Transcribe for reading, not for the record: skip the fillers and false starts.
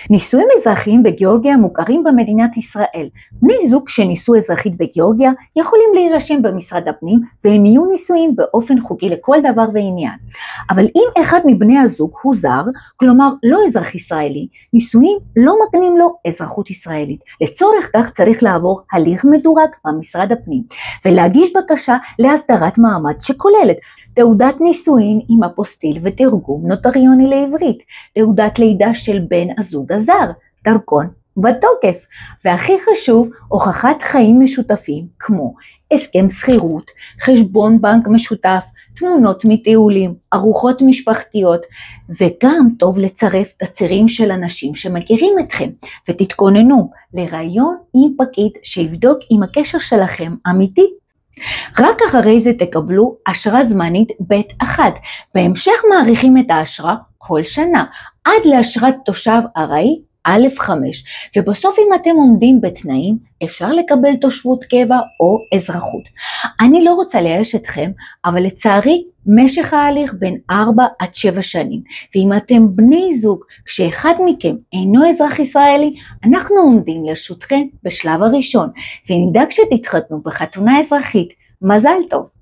נישואים אזרחיים בגיאורגיה מוכרים במדינת ישראל. בני זוג שנישאו אזרחית בגיאורגיה יכולים להירשם במשרד הפנים והם יהיו נישואים באופן חוקי לכל דבר ועניין. אבל אם אחד מבני הזוג הוא זר, כלומר לא אזרח ישראלי, נישואים לא מקנים לו אזרחות ישראלית. לצורך כך צריך לעבור הליך מדורג במשרד הפנים ולהגיש בקשה להסדרת מעמד שכוללת תעודת נישואין עם אפוסטיל ותרגום נוטריוני לעברית, תעודת לידה של בן הזוג הזר, דרכון בתוקף, והכי חשוב, הוכחת חיים משותפים כמו הסכם שכירות, חשבון בנק משותף, תמונות מטיולים, ארוחות משפחתיות, וגם טוב לצרף תצהירים של אנשים שמכירים אתכם, ותתכוננו לראיון עם פקיד שיבדוק אם הקשר שלכם אמיתי. רק אחרי זה תקבלו אשרה זמנית ב1, בהמשך מעריכים את האשרה כל שנה, עד לאשרת תושב ארעי א5, ובסוף אם אתם עומדים בתנאים, אפשר לקבל תושבות קבע או אזרחות. אני לא רוצה לייאש אתכם, אבל לצערי, משך ההליך בין 4 עד 7 שנים, ואם אתם בני זוג, כשאחד מכם אינו אזרח ישראלי, אנחנו עומדים לרשותכם בשלב הראשון, ונדאג שתתחתנו בחתונה אזרחית. מזל טוב!